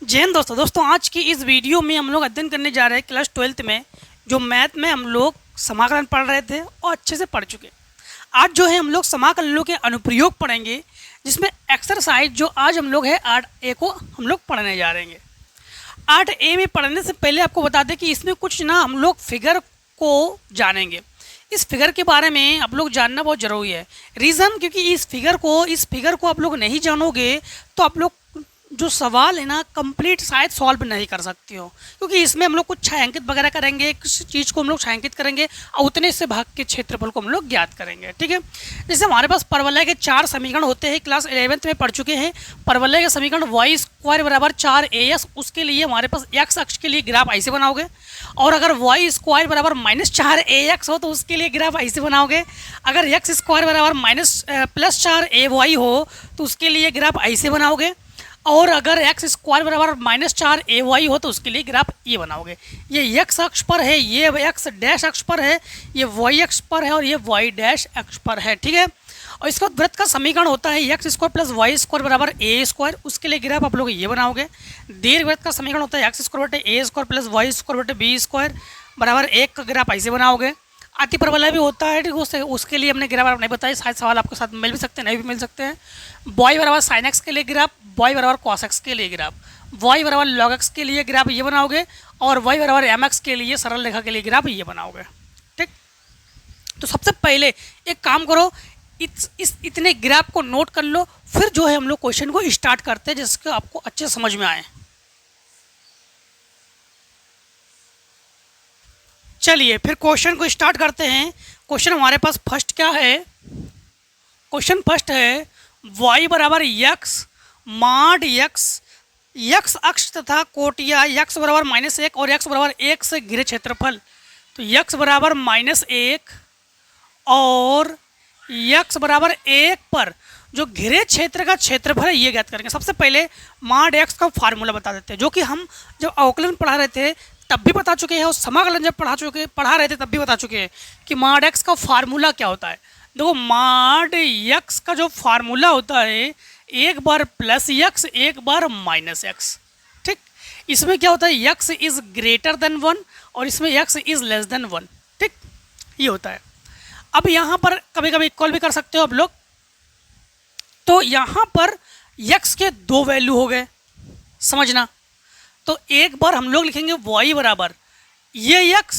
जय हिंद दोस्तों आज की इस वीडियो में हम लोग अध्ययन करने जा रहे हैं क्लास 12th में जो मैथ में हम लोग समाकलन पढ़ रहे थे और अच्छे से पढ़ चुके। आज जो है हम लोग समाकलनों के अनुप्रयोग पढ़ेंगे, जिसमें एक्सरसाइज जो आज हम लोग है 8A को हम लोग पढ़ने जा रहे हैं। 8A में पढ़ने से पहले आपको बता दें कि इसमें कुछ ना हम लोग फिगर को जानेंगे। इस फिगर के बारे में आप लोग जानना बहुत ज़रूरी है। रीज़न क्योंकि इस फिगर को आप लोग नहीं जानोगे तो आप लोग जो सवाल है ना कंप्लीट शायद सॉल्व नहीं कर सकते हो, क्योंकि इसमें हम लोग कुछ छायांकित वगैरह करेंगे, किसी चीज़ को हम लोग छायांकित करेंगे और उतने से भाग के क्षेत्रफल को हम लोग ज्ञात करेंगे। ठीक है, जैसे हमारे पास परवलय के 4 समीकरण होते हैं, क्लास 11th में पढ़ चुके हैं। परवलय के समीकरण y स्क्वायर बराबर 4AS, उसके लिए हमारे पास x अक्ष के लिए ग्राफ ऐसे बनाओगे, और अगर y स्क्वायर बराबर -4AX हो तो उसके लिए ग्राफ ऐसे बनाओगे। अगर x स्क्वायर बराबर +4AY हो तो उसके लिए ग्राफ ऐसे बनाओगे, और अगर x स्क्वायर बराबर -4AY हो तो उसके लिए ग्राफ ये बनाओगे। ये x अक्ष पर है, ये x डैश अक्ष पर है, ये y अक्ष पर है और ये y डैश अक्ष पर है। ठीक है, और इसका वृत्त का समीकरण होता है x square plus y square बराबर a स्क्वायर, उसके लिए ग्राफ आप लोग ये बनाओगे। दीर्घवृत्त का समीकरण होता है x स्क्वायर बटे a square plus y square बटे b स्क्वायर बराबर 1 का ग्राफ ऐसे बनाओगे। अति परवलय भी होता है, ठीक, उसके लिए हमने ग्राफ नहीं बताया, शायद सवाल आपके साथ मिल भी सकते हैं, नहीं भी मिल सकते हैं। y बराबर साइन एक्स के लिए ग्राफ, y बराबर कॉस एक्स के लिए ग्राफ, y बराबर लॉग एक्स के लिए ग्राफ ये बनाओगे, और y बराबर एम एक्स के लिए सरल रेखा के लिए ग्राफ ये बनाओगे। ठीक, तो सबसे पहले एक काम करो, इतने ग्राफ को नोट कर लो, फिर जो है हम लोग क्वेश्चन को स्टार्ट करते हैं जिसके आपको अच्छे समझ में आए। चलिए फिर क्वेश्चन को स्टार्ट करते हैं। क्वेश्चन हमारे पास फर्स्ट क्या है? क्वेश्चन फर्स्ट है y बराबर x माड x अक्ष तथा कोटिया x बराबर -1 और x बराबर 1 से घिरे क्षेत्रफल। तो x बराबर -1 और x बराबर 1 पर जो घिरे क्षेत्र का क्षेत्रफल है ये ज्ञात करेंगे। सबसे पहले माड x का फार्मूला बता देते हैं, जो कि हम जब अवकलन पढ़ा रहे थे तब भी बता चुके हैं, और समाकलन जब पढ़ा रहे थे तब भी बता चुके हैं कि माड x का फार्मूला क्या होता है। देखो, माड x का जो फार्मूला होता है, एक बार प्लस x एक बार -x। ठीक, इसमें क्या होता है, x इज ग्रेटर देन 1 और इसमें x इज लेस देन 1। ठीक, ये होता है। अब यहाँ पर कभी कभी इक्वल भी कर सकते हो आप लोग। तो यहाँ पर x के 2 वैल्यू हो गए, समझना। तो एक बार हम लोग लिखेंगे y बराबर ये x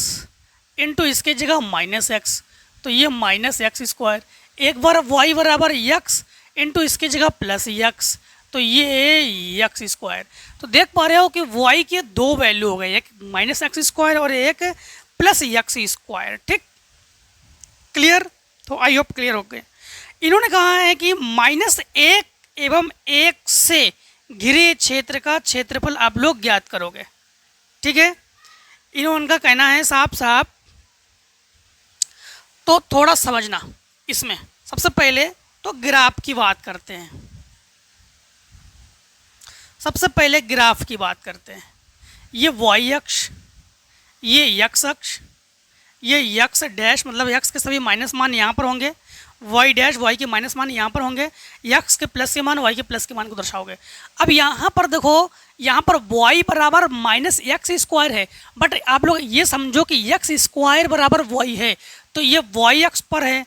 इंटू इसके जगह -x, तो ये -x स्क्वायर। एक बार y बराबर x इंटू इसके जगह +x, तो ये x स्क्वायर। तो देख पा रहे हो कि y के 2 वैल्यू हो गए, एक -x स्क्वायर और एक +x स्क्वायर। ठीक, क्लियर? तो आई होप क्लियर हो गए। इन्होंने कहा है कि -1 एवं 1 से घिरे क्षेत्र का क्षेत्रफल आप लोग ज्ञात करोगे। ठीक है, उनका कहना है साफ साफ। तो थोड़ा समझना इसमें। सबसे पहले तो ग्राफ की बात करते हैं। सबसे पहले ग्राफ की बात करते हैं। ये y अक्ष, ये x अक्ष, ये x डैश मतलब x के सभी माइनस मान यहाँ पर होंगे, y डैश y के माइनस मान यहाँ पर होंगे, x के प्लस के मान y के प्लस के मान को दर्शाओगे। अब यहाँ पर देखो, यहाँ पर y बराबर -x स्क्वायर है, बट आप लोग ये समझो कि x स्क्वायर बराबर y है, तो ये y अक्ष पर है।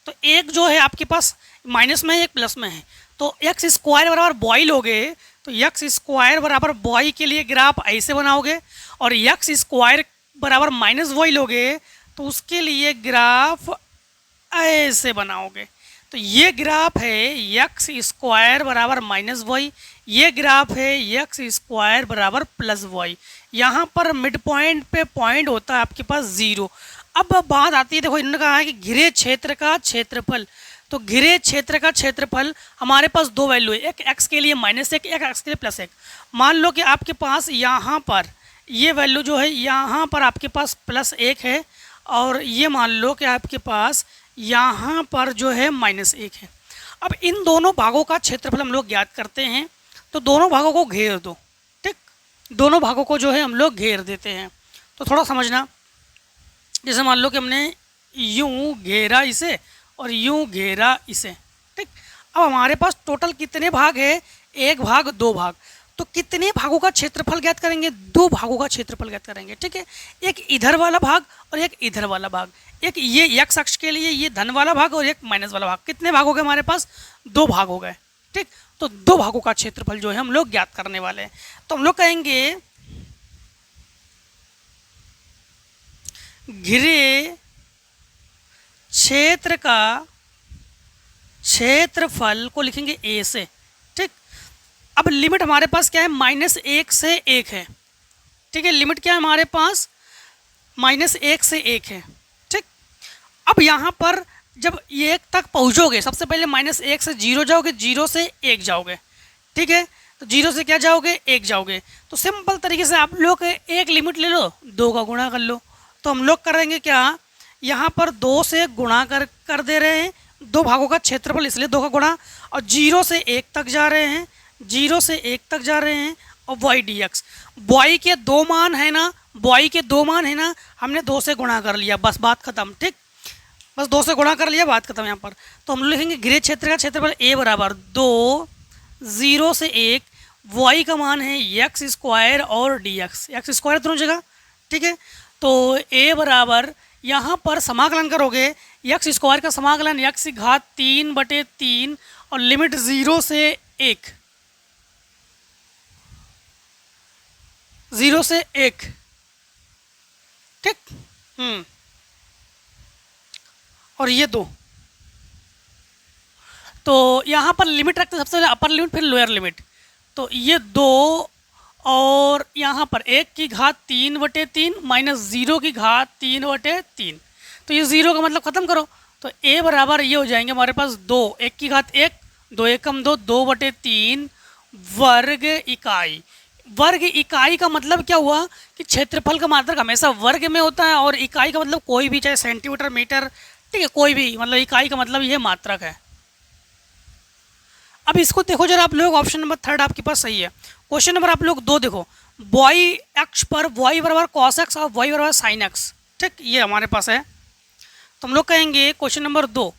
तो एक जो है आपके पास माइनस में है, एक प्लस में है, तो x स्क्वायर बराबर y लोगे तो x स्क्वायर बराबर y के लिए ग्राफ ऐसे बनाओगे, और x स्क्वायर बराबर -y लोगे तो उसके लिए ग्राफ ऐसे बनाओगे। तो ये ग्राफ है x स्क्वायर बराबर -y, ये ग्राफ है x स्क्वायर बराबर +y। यहाँ पर मिड पॉइंट पे पॉइंट होता है आपके पास 0। अब बात आती है, देखो इन्होंने कहा है कि घिरे क्षेत्र का क्षेत्रफल। तो घिरे क्षेत्र का क्षेत्रफल हमारे पास 2 वैल्यू है, एक x के लिए -1, एक x के लिए +1। मान लो कि आपके पास यहाँ पर ये वैल्यू जो है, यहाँ पर आपके पास +1 है, और ये मान लो कि आपके पास यहाँ पर जो है -1 है। अब इन दोनों भागों का क्षेत्रफल हम लोग ज्ञात करते हैं। तो दोनों भागों को घेर दो। ठीक, दोनों भागों को जो है हम लोग घेर देते हैं। तो थोड़ा समझना, जैसे मान लो कि हमने यूँ घेरा इसे और यूँ घेरा इसे। ठीक, अब हमारे पास टोटल कितने भाग है, 1 भाग 2 भाग। तो कितने भागों का क्षेत्रफल ज्ञात करेंगे? 2 भागों का क्षेत्रफल ज्ञात करेंगे, ठीक है। एक इधर वाला भाग और एक इधर वाला भाग। एक ये x अक्ष के लिए ये धन वाला भाग और एक माइनस वाला भाग। कितने भाग हो गए हमारे पास? 2 भाग हो गए, ठीक। तो 2 भागों का क्षेत्रफल जो है हम लोग ज्ञात करने वाले हैं। तो हम लोग कहेंगे घिरे क्षेत्र का क्षेत्रफल को लिखेंगे a से, ठीक। अब लिमिट हमारे पास क्या है? -1 से 1 है, ठीक है। लिमिट क्या है हमारे पास? -1 से 1 है, ठीक। अब यहाँ पर जब 1 तक पहुँचोगे, सबसे पहले -1 से 0 जाओगे, 0 से 1 जाओगे, ठीक है। तो 0 से क्या जाओगे? 1 जाओगे। तो सिंपल तरीके से आप लोग एक लिमिट ले लो, 2 का गुणा कर लो। तो हम लोग करेंगे क्या? यहाँ पर 2 से गुणा कर दे रहे हैं, 2 भागों का क्षेत्रफल इसलिए 2 का गुणा, और 0 से 1 तक जा रहे हैं, 0 से 1 तक जा रहे हैं, और y dx। y के 2 मान है ना, y के 2 मान है ना, हमने 2 से गुणा कर लिया, बस बात खत्म, ठीक। बस 2 से गुणा कर लिया, बात खत्म। यहाँ पर तो हम लिखेंगे घिरे क्षेत्र का क्षेत्रफल a बराबर 2, 0 से 1, y का मान है x स्क्वायर और dx, x स्क्वायर दोनों जगह, ठीक है। तो a बराबर यहाँ पर समाकलन करोगे, x स्क्वायर का समाकलन x की घात 3/3 और लिमिट 0 से 1, 0 से 1, ठीक। और ये 2। तो यहाँ पर लिमिट रखते हैं, सबसे पहले अपर लिमिट फिर लोअर लिमिट। तो ये 2 और यहाँ पर 1 की घात 3/3 माइनस 0 की घात 3/3। तो ये 0 का मतलब ख़त्म करो। तो a बराबर ये हो जाएंगे हमारे पास 2, 1 की घात 1, 2 एकम 2, 2/3 वर्ग इकाई। वर्ग इकाई का मतलब क्या हुआ कि क्षेत्रफल का मात्रक हमेशा वर्ग में होता है, और इकाई का मतलब कोई भी, चाहे सेंटीमीटर, मीटर, ठीक है, कोई भी, मतलब इकाई का मतलब ये मात्रक है। अब इसको देखो जरा आप लोग, ऑप्शन नंबर 3 आपके पास सही है। क्वेश्चन नंबर आप लोग 2 देखो, y अक्ष पर y बराबर cos x और y बराबर sin x, ठीक, ये हमारे पास है। तो हम लोग कहेंगे क्वेश्चन नंबर 2,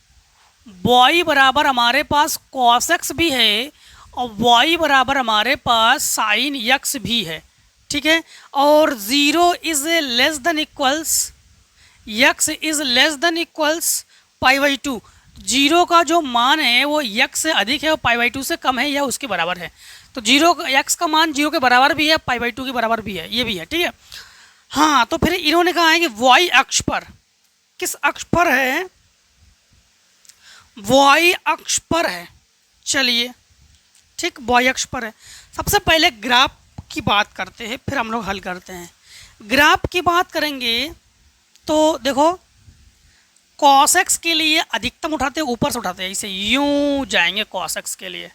y बराबर हमारे पास cos x भी है और y बराबर हमारे पास sin x भी है, ठीक है। और 0 is less than equals x is less than equals π/2। 0 का जो मान है वो x से अधिक है और π/2 से कम है या उसके बराबर है। तो 0 x का मान 0 के बराबर भी है, π/2 के बराबर भी है, ये भी है, ठीक है। हाँ, तो फिर इन्होंने कहा है कि y अक्ष पर, किस अक्ष पर है? y अक्ष पर है। चलिए, ठीक, y अक्ष पर है। सबसे पहले ग्राफ की बात करते हैं, फिर हम लोग हल करते हैं। ग्राफ की बात करेंगे तो देखो, cos x के लिए अधिकतम उठाते हैं, ऊपर से उठाते हैं, इसे यूं जाएंगे cos x के लिए।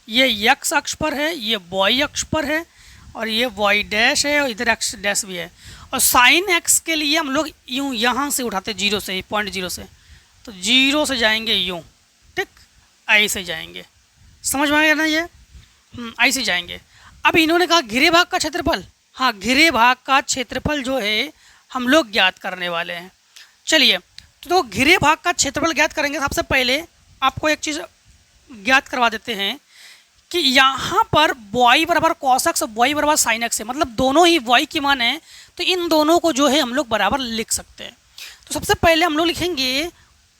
ये x अक्ष पर है, ये y अक्ष पर है, और ये y डैश है, और इधर x डैश भी है। और sin x के लिए हम लोग यूं यहाँ से उठाते हैं, 0 से, 0.0 से। तो 0 से जाएंगे यूं, ठीक, ऐसे जाएंगे। समझ में आ गया ना ये? ऐसे जाएंगे। अब इन्होंने कहा घिरे भाग का क्षेत्रफल। हाँ, घिरे भाग का क्षेत्रफल जो है हम लोग ज्ञात करने वाले हैं। चलिए, तो घिरे भाग का क्षेत्रफल ज्ञात करेंगे। सबसे पहले आपको एक चीज़ ज्ञात करवा देते हैं कि यहाँ पर y बराबर cos x और y बराबर sin x है, मतलब दोनों ही y की मान है। तो इन दोनों को जो है हम लोग बराबर लिख सकते हैं। तो सबसे पहले हम लोग लिखेंगे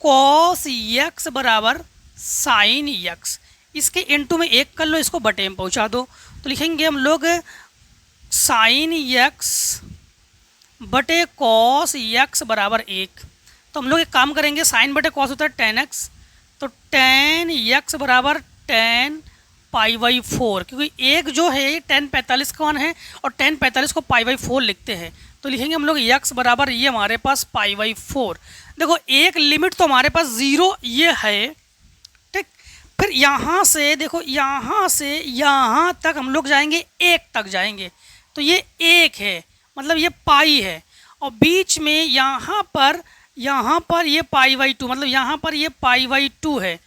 cos x बराबर sin x। इसके इनटू में 1 कर लो, इसको बटे में पहुँचा दो। तो लिखेंगे हम लोग sin x बटे cos x बराबर 1। तो हम लोग एक काम करेंगे, साइन बटे कॉस होता है tan x, तो tan x बराबर tan π/4, क्योंकि एक जो है tan 45 का मान है और tan 45 को π/4 लिखते हैं। तो लिखेंगे हम लोग x बराबर ये हमारे पास π/4। देखो, एक लिमिट तो हमारे पास 0 ये है, ठीक। फिर यहाँ से देखो, यहाँ से यहाँ तक हम लोग जाएंगे, 1 तक जाएंगे, तो ये 1 है, मतलब ये पाई है। और बीच में यहाँ पर ये π/2, मतलब यहाँ पर ये π/2 है।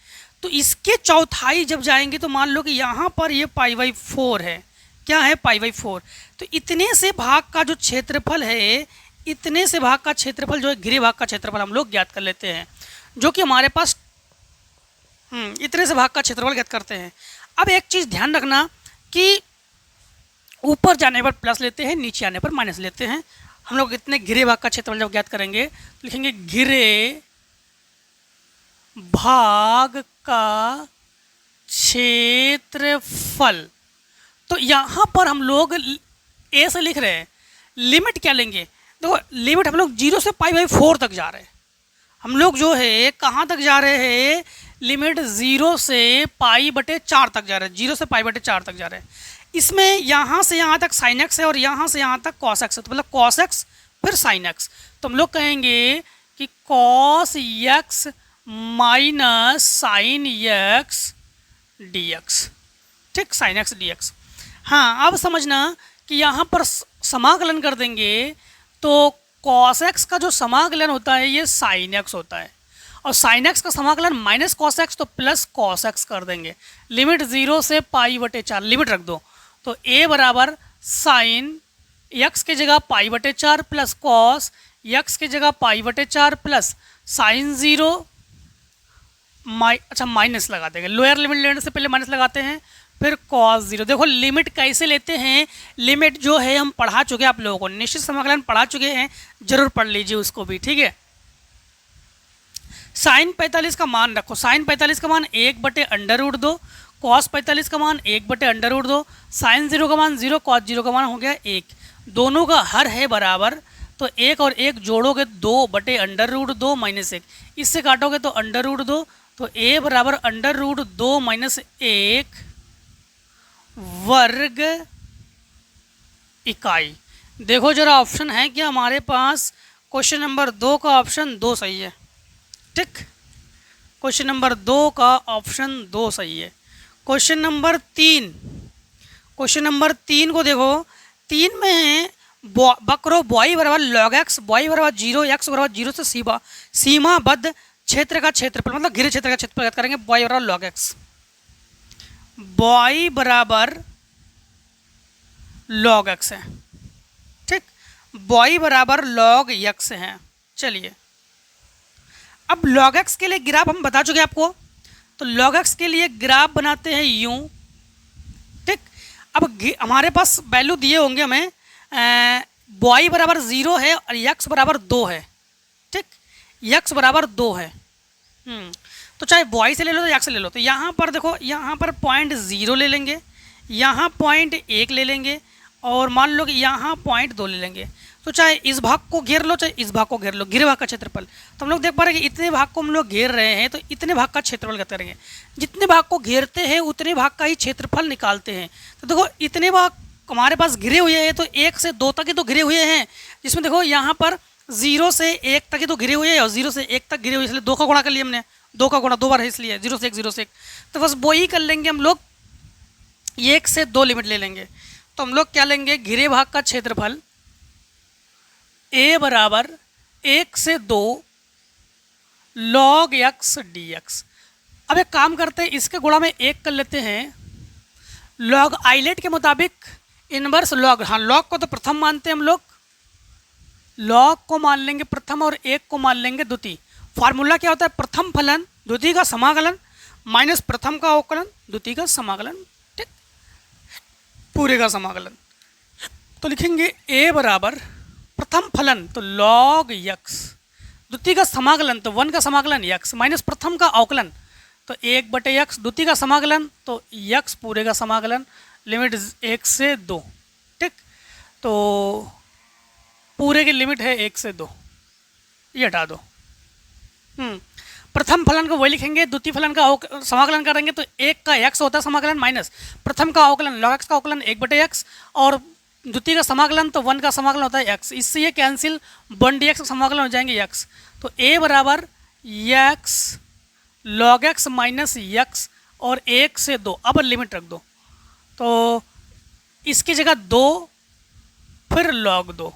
तो इसके चौथाई जब जाएंगे तो मान लो कि यहाँ पर ये π/4 है। क्या है? π/4। तो इतने से भाग का जो क्षेत्रफल है, इतने से भाग का क्षेत्रफल जो है घिरे भाग का क्षेत्रफल हम लोग ज्ञात कर लेते हैं, जो कि हमारे पास इतने से भाग का क्षेत्रफल ज्ञात करते हैं। अब एक चीज़ ध्यान रखना कि ऊपर जाने पर प्लस लेते हैं, नीचे आने पर माइनस लेते हैं। हम लोग इतने घिरे भाग का क्षेत्रफल जब ज्ञात करेंगे तो लिखेंगे घिरे भाग का क्षेत्रफल। तो यहाँ पर हम लोग ए से लिख रहे हैं, लिमिट क्या लेंगे? देखो लिमिट हम लोग 0 से π/4 तक जा रहे हैं। हम लोग जो है कहाँ तक जा रहे हैं? लिमिट 0 से π/4 तक जा रहे हैं, 0 से π/4 तक जा रहे हैं। इसमें यहाँ से यहाँ तक sin x है और यहाँ से यहाँ तक cos x है, तो मतलब cos x फिर sin x। तो हम लोग कहेंगे कि cos x minus sin x dx, ठीक, sin x dx। हाँ, अब समझना कि यहाँ पर समाकलन कर देंगे तो cos x का जो समाकलन होता है ये sin x होता है, और sin x का समाकलन माइनस cos x तो प्लस cos x कर देंगे। लिमिट 0 से π/4 लिमिट रख दो, तो a बराबर sin x के जगह π/4 प्लस cos x के जगह π/4 प्लस sin 0 अच्छा माइनस लगा देंगे। लोअर लिमिट लेने से पहले माइनस लगाते हैं, फिर cos 0। देखो लिमिट कैसे लेते हैं, लिमिट जो है हम पढ़ा चुके हैं, आप लोगों को निश्चित समाकलन पढ़ा चुके हैं, जरूर पढ़ लीजिए उसको भी, ठीक है। साइन 45 का मान रखो, साइन 45 का मान 1/√2, cos 45 का मान 1/√2, साइन 0 का मान 0, cos 0 का मान हो गया 1। दोनों का हर है बराबर, तो 1 और 1 जोड़ोगे 2/√2 माइनस 1, इससे काटोगे तो √2, तो a बराबर √2 माइनस 1 वर्ग इकाई। देखो जरा ऑप्शन है क्या हमारे पास? क्वेश्चन नंबर 2 का ऑप्शन 2 सही है, ठीक। क्वेश्चन नंबर 2 का ऑप्शन 2 सही है। क्वेश्चन नंबर 3, क्वेश्चन नंबर 3 को देखो, 3 में है वक्रो y बराबर log x, y बराबर 0, x बराबर 0 से सीमाबद्ध क्षेत्र का क्षेत्रफल, मतलब घिरे क्षेत्र का क्षेत्रफल ज्ञात करेंगे। y बराबर log x, y बराबर log x है, ठीक, y बराबर log x है। चलिए अब log x के लिए ग्राफ हम बता चुके आपको, तो log x के लिए ग्राफ बनाते हैं यूं, ठीक। अब हमारे पास वैल्यू दिए होंगे हमें, y बराबर 0 है और x बराबर 2 है, ठीक, x बराबर 2 है। तो चाहे y से ले लो तो x से ले लो। तो यहाँ पर देखो, यहाँ पर पॉइंट 0 ले लेंगे, यहाँ पॉइंट 1 ले लेंगे, और मान लो कि यहाँ पॉइंट 2 ले लेंगे। तो चाहे इस भाग को घेर लो चाहे इस भाग को घेर लो, घिरे भाग का क्षेत्रफल। तो हम लोग देख पा रहे हैं कि इतने भाग को हम लोग घेर रहे हैं, तो इतने भाग का क्षेत्रफल ज्ञात करेंगे। जितने भाग को घेरते हैं उतने भाग का ही क्षेत्रफल निकालते हैं। तो देखो इतने भाग हमारे पास घिरे हुए हैं, तो 1 से 2 तक ही तो घिरे हुए हैं, जिसमें देखो यहाँ पर 0 से 1 तक ही तो घिरे हुए हैं, और 0 से 1 तक घिरे हुए, इसलिए 2 का गुणा कर लिया हमने, 2 का गुणा 2 बार है इसलिए 0 से 1, 0 से 1। तो बस वो ही कर लेंगे हम लोग, 1 से 2 लिमिट ले लेंगे। तो हम लोग क्या लेंगे, घिरे भाग का क्षेत्रफल a बराबर 1 से 2 log x dx। अब एक काम करते हैं, इसके गुणा में 1 कर लेते हैं। log आइलेट के मुताबिक इनवर्स log, हाँ log को तो प्रथम मानते हैं हम लोग, log को मान लेंगे प्रथम और 1 को मान लेंगे द्वितीय। फार्मूला क्या होता है? प्रथम फलन द्वितीय का समाकलन माइनस प्रथम का अवकलन द्वितीय का समाकलन, ठीक, पूरे का समाकलन। तो लिखेंगे a बराबर प्रथम फलन तो log x, द्वितीय का समाकलन तो 1 का समाकलन x, माइनस प्रथम का अवकलन तो 1/x, द्वितीय का समाकलन तो x पूरे का समाकलन, लिमिट 1 से 2, ठीक। तो पूरे की लिमिट है 1 से 2, ये हटा दो। प्रथम फलन को वही लिखेंगे, द्वितीय फलन का समाकलन करेंगे तो 1 का x होता है समाकलन, माइनस प्रथम का अवकलन log x का अवकलन 1/x, और द्वितीय का समाकलन तो 1 का समाकलन होता है x। इससे ये कैंसिल, 1 का समाकलन हो जाएंगे x। तो a बराबर x log x minus x और 1 से 2। अब लिमिट रख दो, तो इसकी जगह 2, फिर log 2,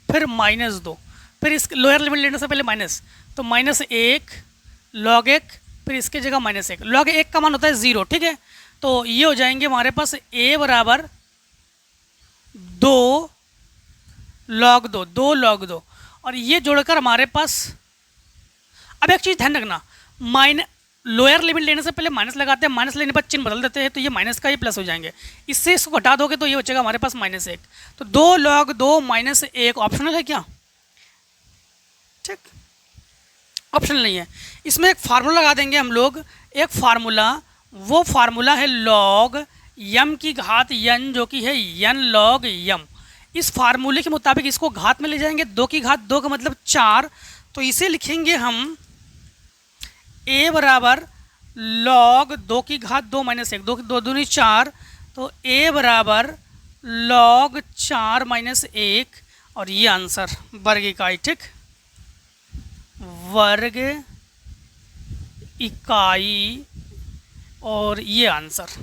फिर माइनस 2, फिर इस लोअर लिमिट लेने से पहले माइनस, तो -1 log 1, फिर इसके जगह -1। log 1 का मान होता है 0, ठीक है। तो ये हो जाएंगे हमारे पास a बराबर 2 log 2, 2 log 2, और ये जोड़कर हमारे पास, अब एक चीज़ ध्यान रखना, लोअर लिमिट लेने से पहले माइनस लगाते हैं, माइनस लेने पर चिन्ह बदल देते हैं, तो ये माइनस का ये प्लस हो जाएंगे। इससे इसको घटा दोगे तो ये बचेगा हमारे पास -1। तो 2 log 2 -1 ऑप्शनल है क्या? ठीक, ऑप्शनल नहीं है। इसमें एक फार्मूला लगा देंगे हम लोग, एक फार्मूला, वो फार्मूला है log m की घात n, जो कि है n log m। इस फार्मूले के मुताबिक इसको घात में ले जाएंगे, 2 की घात 2 का मतलब 4, तो इसे लिखेंगे हम a बराबर log 2 की घात 2 -1, 2 2 दूनी 4, तो a बराबर log 4 -1, और ये आंसर वर्ग इकाई। ठीक, वर्ग इकाई, और ये आंसर।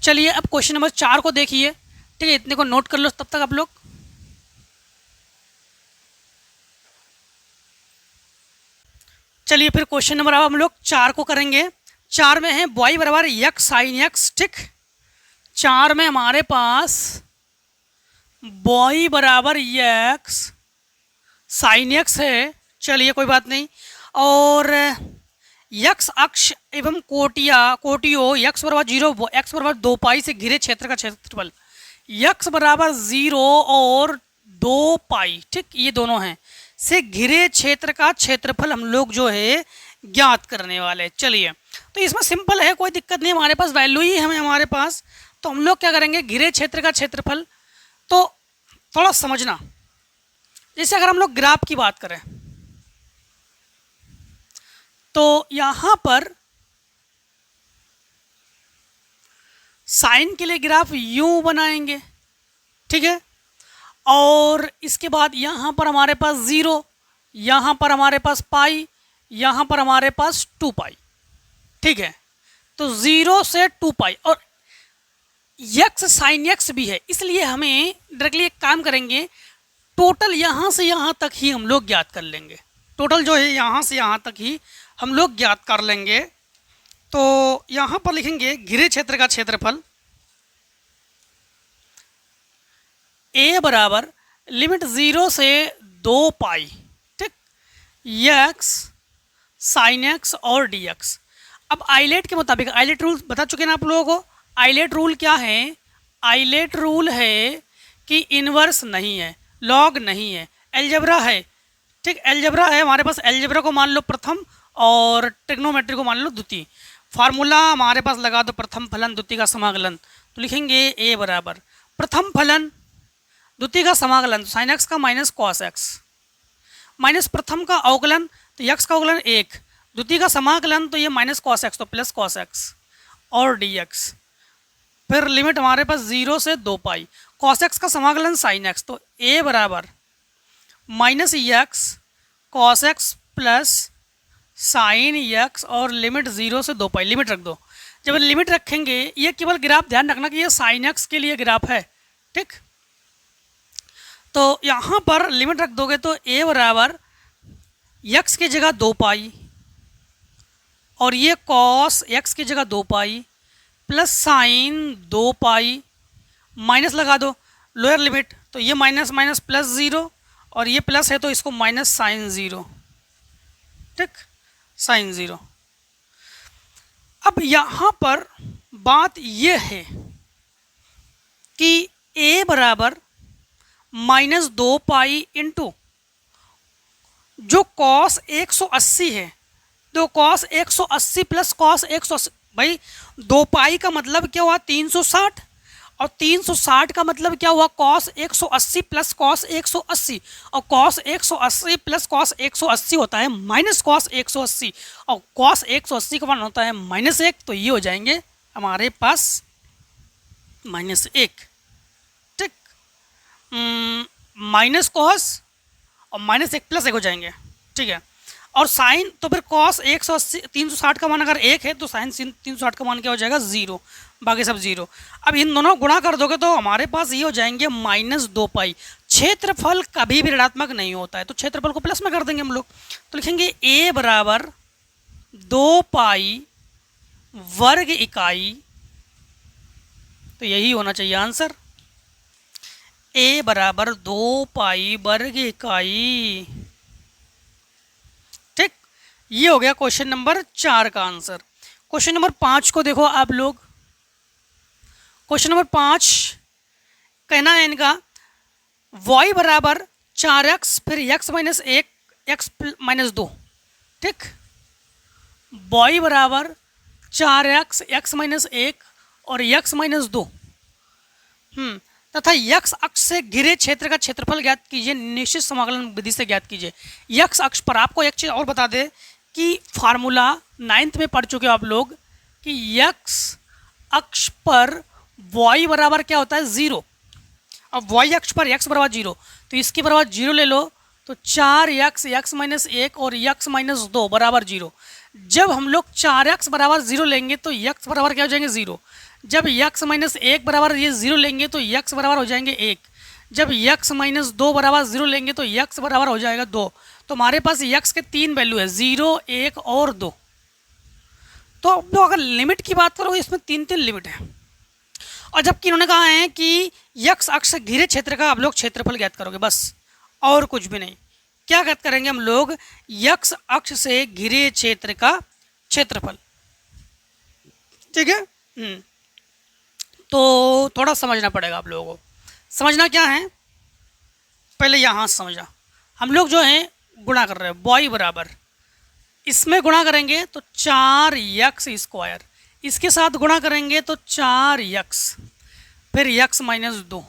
चलिए अब क्वेश्चन नंबर 4 को देखिए। ठीक है, इतने को नोट कर लो तब तक आप लोग। चलिए फिर क्वेश्चन नंबर अब हम लोग 4 को करेंगे। 4 में है y बराबर x sin x। ठीक, 4 में हमारे पास y बराबर x sin x है। चलिए कोई बात नहीं। और x अक्ष एवं कोटियों x बराबर 0, x बराबर 2 पाई से घिरे क्षेत्र का क्षेत्रफल, x बराबर 0 और 2 पाई, ठीक, ये दोनों हैं, से घिरे क्षेत्र का क्षेत्रफल हम लोग जो है ज्ञात करने वाले। चलिए, तो इसमें सिंपल है, कोई दिक्कत नहीं, हमारे पास वैल्यू ही हमें हमारे पास। तो हम लोग क्या करेंगे, घिरे क्षेत्र का क्षेत्रफल। तो थोड़ा समझना, जैसे अगर हम लोग ग्राफ की बात करें तो यहां पर साइन के लिए ग्राफ यूं बनाएंगे। ठीक है, और इसके बाद यहां पर हमारे पास 0, यहां पर हमारे पास पाई, यहां पर हमारे पास 2 पाई। ठीक है, तो 0 से 2 पाई, और x साइन x भी है, इसलिए हमें डायरेक्टली एक काम करेंगे, टोटल यहां से यहां तक ही हम लोग ज्ञात कर लेंगे। टोटल जो है यहां से यहां तक ही हम लोग ज्ञात कर लेंगे। तो यहां पर लिखेंगे घिरे क्षेत्र का क्षेत्रफल a बराबर लिमिट 0 से 2 पाई, ठीक, x साइन x और dx। अब आइलेट के मुताबिक, आइलेट रूल बता चुके ना आप लोगों को। आइलेट रूल क्या है? आइलेट रूल है कि इनवर्स नहीं है, लॉग नहीं है, एलजेब्रा है। ठीक, एलजेब्रा है हमारे पास, एलजेब्रा को मान लो प्रथम और ट्रिग्नोमेट्री को मान लो द्वितीय। फार्मूला हमारे पास लगा दो, प्रथम फलन द्वितीय का समाकलन। तो लिखेंगे a बराबर प्रथम फलन द्वितीय का समाकलन, साइन एक्स का माइनस कॉस एक्स, माइनस प्रथम का अवकलन, तो x का अवकलन 1, द्वितीय का समाकलन, तो ये माइनस कॉस एक्स, तो प्लस कॉस एक्स और dx। फिर लिमिट हमारे पास 0 से 2 पाई, कॉस एक्स का समाकलन साइन एक्स, तो a बराबर minus x cos x plus sine x, और लिमिट 0 से 2 पाई, लिमिट रख दो। जब लिमिट रखेंगे, ये केवल ग्राफ ध्यान रखना कि ये साइन एक्स के लिए ग्राफ है। ठीक, तो यहाँ पर लिमिट रख दोगे तो a बराबर x की जगह 2 पाई, और ये कॉस x की जगह 2 पाई प्लस साइन 2 पाई, माइनस लगा दो लोअर लिमिट, तो ये माइनस माइनस प्लस 0, और ये प्लस है तो इसको माइनस साइन 0। ठीक, साइन 0। अब यहाँ पर बात ये है कि a बराबर माइनस 2 पाई इंटू जो कॉस 180 है, तो कॉस 180 प्लस कॉस 180, भाई 2 पाई का मतलब क्या हुआ 360, और 360 का मतलब क्या हुआ कॉस 180 प्लस कॉस 180, और कॉस 180 प्लस कॉस 180 होता है माइनस कॉस 180, और कॉस 180 का मान होता है -1, तो ये हो जाएंगे हमारे पास -1। ठीक, माइनस कॉस और -1 प्लस 1 हो जाएंगे। ठीक है, और साइन, तो फिर कॉस 180 360 का मान अगर 1 है तो साइन 360 का मान क्या हो जाएगा 0, बाकी सब 0। अब इन दोनों गुणा कर दोगे तो हमारे पास ये हो जाएंगे -2 पाई। क्षेत्रफल कभी भी ऋणात्मक नहीं होता है, तो क्षेत्रफल को प्लस में कर देंगे हम लोग। तो लिखेंगे a बराबर 2 पाई वर्ग इकाई, तो यही होना चाहिए आंसर, a बराबर 2 पाई वर्ग इकाई। ठीक, ये हो गया क्वेश्चन नंबर 4 का आंसर। क्वेश्चन नंबर 5 को देखो आप लोग। क्वेश्चन नंबर 5 कहना है इनका y बराबर 4x फिर x माइनस 1 x माइनस 2। ठीक, y बराबर 4x x माइनस 1 और x माइनस 2 तथा x अक्ष से घिरे क्षेत्र का क्षेत्रफल ज्ञात कीजिए, निश्चित समाकलन विधि से ज्ञात कीजिए। x अक्ष पर आपको एक चीज़ और बता दें कि फार्मूला 9th में पढ़ चुके हो आप लोग कि x अक्ष पर y बराबर क्या होता है 0। अब y अक्ष पर x बराबर 0 तो इसके बराबर 0 ले लो तो 4x x माइनस 1 और x माइनस 2 बराबर 0। जब हम लोग 4x बराबर 0 लेंगे तो x बराबर क्या हो जाएंगे 0। जब x माइनस 1 बराबर ये 0 लेंगे तो x बराबर हो जाएंगे 1। जब x माइनस 2 बराबर 0 लेंगे तो x बराबर हो जाएगा 2। तो हमारे पास x के 3 वैल्यू है 0, 1 और 2। तो अगर लिमिट की बात करो इसमें 3 लिमिट है। और जबकि इन्होंने कहा है कि x अक्ष से घिरे क्षेत्र का आप लोग क्षेत्रफल ज्ञात करोगे, बस और कुछ भी नहीं। क्या ज्ञात करेंगे हम लोग x अक्ष से घिरे क्षेत्र का क्षेत्रफल। ठीक है, तो थोड़ा समझना पड़ेगा आप लोगों को। समझना क्या है, पहले यहाँ समझा। हम लोग जो है गुणा कर रहे हैं y बराबर, इसमें गुणा करेंगे तो 4x स्क्वायर, इसके साथ गुणा करेंगे तो 4x फिर x माइनस 2।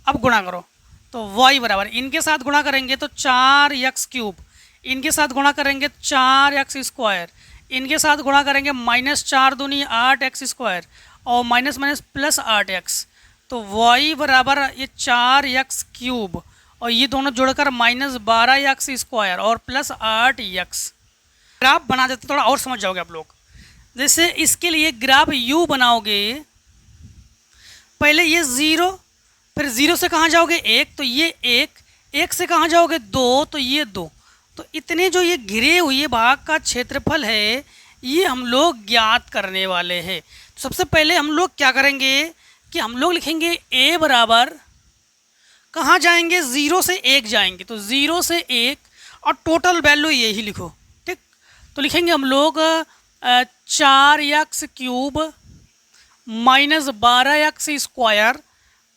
अब गुणा करो तो y बराबर, इनके साथ गुणा करेंगे तो 4x क्यूब, इनके साथ गुणा करेंगे 4x स्क्वायर, इनके साथ गुणा करेंगे माइनस 4 दूनी 8x स्क्वायर और माइनस माइनस प्लस 8x। तो y बराबर ये 4x क्यूब और ये दोनों जोड़कर माइनस 12x स्क्वायर और प्लस 8x। ग्राफ बना देते थोड़ा और समझ जाओगे आप लोग। जैसे इसके लिए ग्राफ u बनाओगे, पहले ये 0, फिर 0 से कहाँ जाओगे 1 तो ये 1 से कहाँ जाओगे 2 तो ये 2। तो इतने जो ये घिरे हुए भाग का क्षेत्रफल है ये हम लोग ज्ञात करने वाले हैं। तो सबसे पहले हम लोग क्या करेंगे कि हम लोग लिखेंगे a बराबर, कहाँ जाएंगे 0 से 1 जाएंगे तो 0 से 1 और टोटल वैल्यू यही लिखो। ठीक, तो लिखेंगे हम लोग 4x cube minus 12x square